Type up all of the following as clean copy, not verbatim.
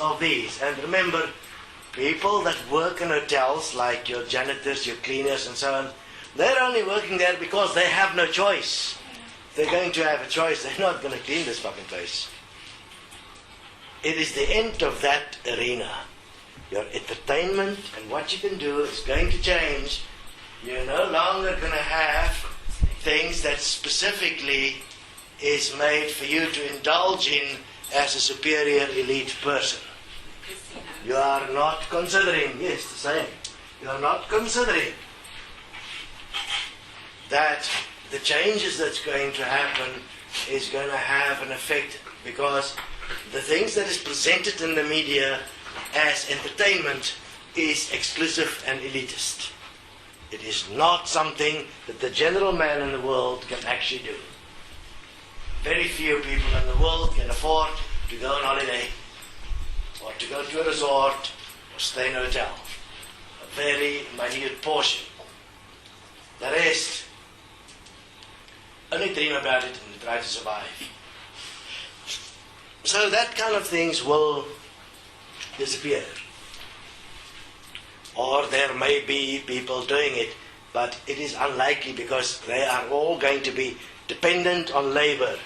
of these. And remember, people that work in hotels, like your janitors, your cleaners and so on, they're only working there because they have no choice. If they're going to have a choice, they're not going to clean this fucking place. It is the end of that arena. Your entertainment and what you can do is going to change. You're no longer going to have things that specifically is made for you to indulge in as a superior elite person. You are not considering, yes, the same. You are not considering that the changes that's going to happen is going to have an effect, because the things that is presented in the media as entertainment is exclusive and elitist. It is not something that the general man in the world can actually do. Very few people in the world can afford to go on holiday, or to go to a resort, or stay in a hotel. A very minute portion. The rest only dream about it and try to survive. So that kind of things will disappear. Or there may be people doing it, but it is unlikely, because they are all going to be dependent on labor.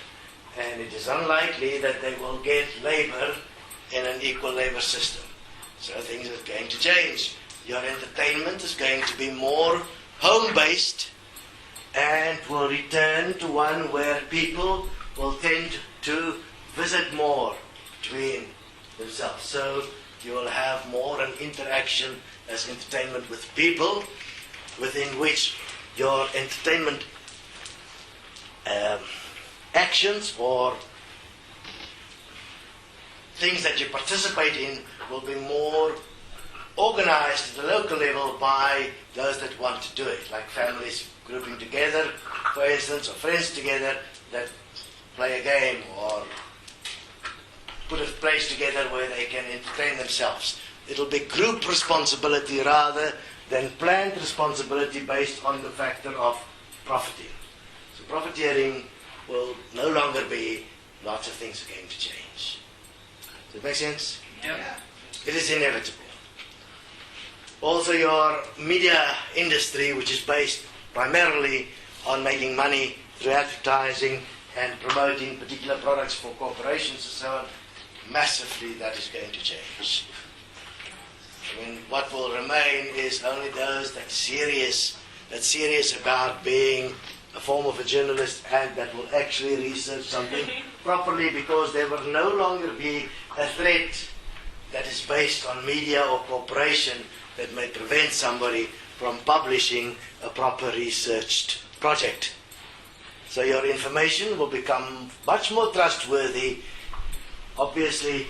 And it is unlikely that they will get labor in an equal labor system. So things are going to change. Your entertainment is going to be more home-based and will return to one where people will tend to visit more between themselves. So you will have more an interaction as entertainment with people, within which your entertainment actions or things that you participate in will be more organized at the local level by those that want to do it, like families grouping together, for instance, or friends together that play a game or put a place together where they can entertain themselves. It'll be group responsibility rather than planned responsibility based on the factor of profiting. So profiteering will no longer be. Lots of things are going to change. Does that make sense? Yeah. It is inevitable. Also, your media industry, which is based primarily on making money through advertising and promoting particular products for corporations and so on, massively that is going to change. I mean, what will remain is only those that's serious about being a form of a journalist and that will actually research something properly, because there will no longer be a threat that is based on media or corporation that may prevent somebody from publishing a proper researched project. So your information will become much more trustworthy. Obviously,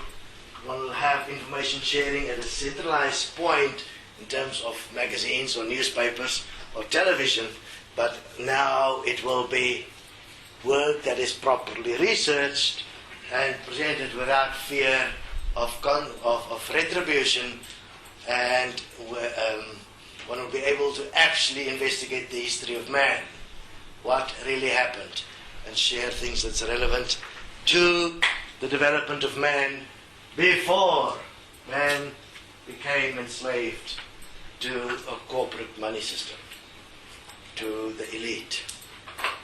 one will have information sharing at a centralized point in terms of magazines or newspapers or television, but now it will be work that is properly researched and presented without fear of retribution, and one will be able to actually investigate the history of man, what really happened, and share things that's relevant to the development of man before man became enslaved to a corporate money system, to the elite.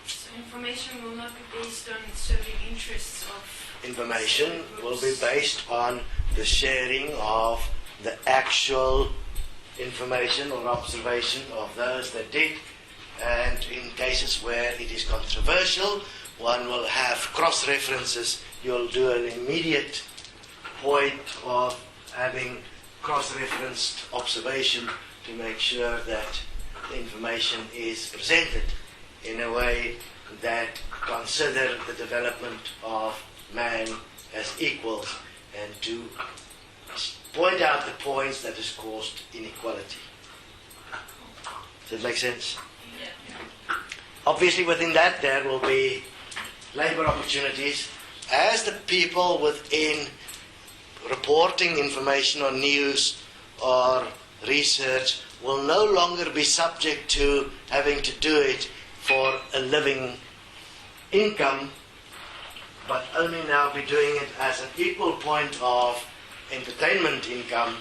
So information will not be based on serving interests of... Information will be based on the sharing of the actual information or observation of those that did, and in cases where it is controversial, one will have cross-references. You'll do an immediate point of having cross-referenced observation to make sure that the information is presented in a way that consider the development of man as equals, and to point out the points that has caused inequality. Does that make sense? Yeah. Obviously within that there will be labor opportunities as the people within reporting information on news or research will no longer be subject to having to do it for a living income, but only now be doing it as an equal point of entertainment income,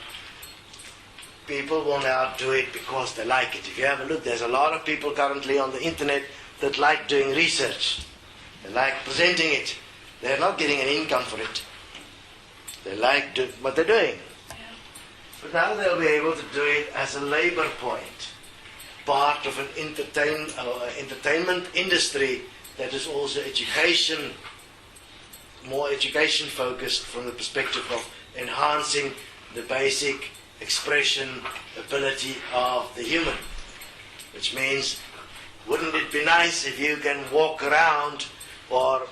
people will now do it because they like it. If you have a look, there's a lot of people currently on the internet that like doing research. They like presenting it. They're not getting an income for it. They like what they're doing. But now they'll be able to do it as a labor point, part of an entertainment industry that is also education, more education focused from the perspective of enhancing the basic expression ability of the human. Which means, wouldn't it be nice if you can walk around or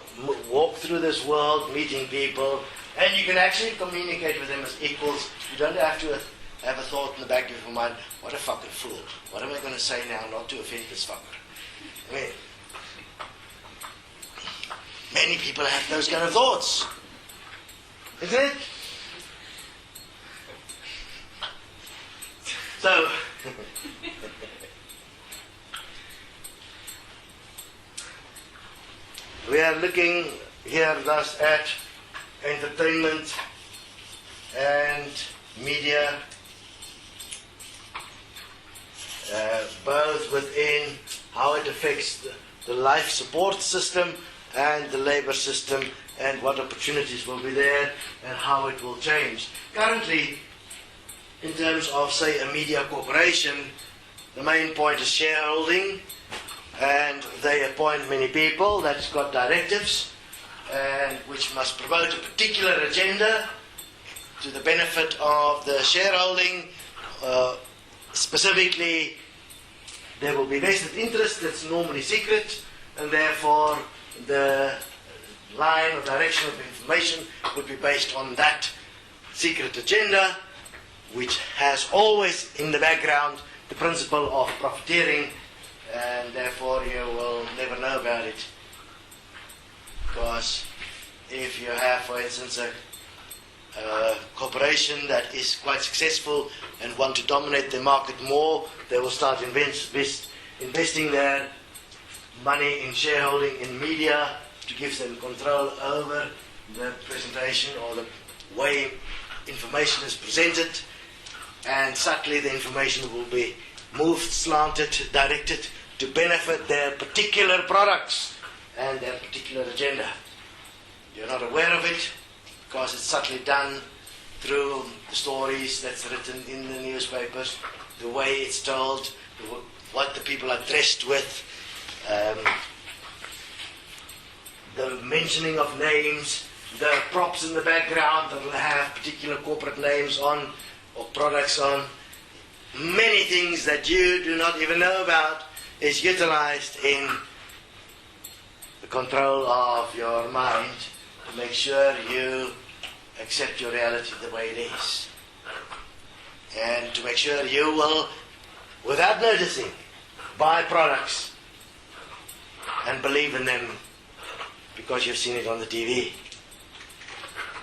walk through this world meeting people and you can actually communicate with them as equals. You don't have to have a thought in the back of your mind, what a fucking fool. What am I going to say now not to offend this fucker? I mean, many people have those kind of thoughts. Isn't it? So, we are looking here thus at entertainment and media, both within how it affects the life support system and the labor system, and what opportunities will be there and how it will change. Currently, in terms of, say, a media corporation, the main point is shareholding, and they appoint many people that's got directives and which must promote a particular agenda to the benefit of the shareholding. Specifically, there will be vested interest that's normally secret, and therefore the line or direction of information would be based on that secret agenda, which has always in the background the principle of profiteering, and therefore you will never know about it. Because if you have, for instance, a corporation that is quite successful and want to dominate the market more, they will start investing their money in shareholding in media to give them control over the presentation or the way information is presented, and subtly the information will be moved, slanted, directed to benefit their particular products and their particular agenda. You're not aware of it because it's subtly done through the stories that's written in the newspapers, the way it's told, what the people are dressed with, the mentioning of names, the props in the background that will have particular corporate names on or products on. Many things that you do not even know about is utilized in the control of your mind to make sure you accept your reality the way it is, and to make sure you will, without noticing, buy products and believe in them because you've seen it on the TV.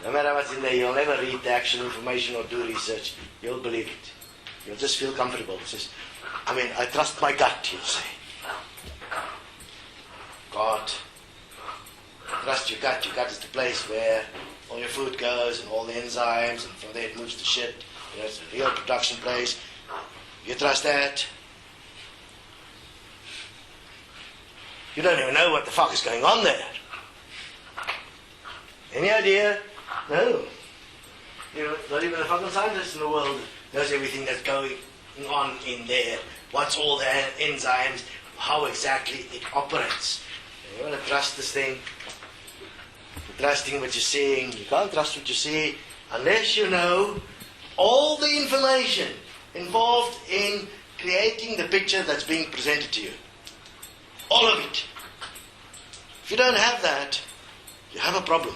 No matter what's in there, you'll never read the actual information or do research. You'll believe it. You'll just feel comfortable. It says, I trust my gut, you'll say. God. Trust your gut. Your gut is the place where all your food goes and all the enzymes, and from there it moves to shit. It's a real production place. You trust that. You don't even know what the fuck is going on there. Any idea? No. Not even a fucking scientist in the world knows everything that's going on in there. What's all the enzymes, how exactly it operates. You want to trust this thing. You're trusting what you're seeing. You can't trust what you see unless you know all the information involved in creating the picture that's being presented to you. All of it. If you don't have that, you have a problem.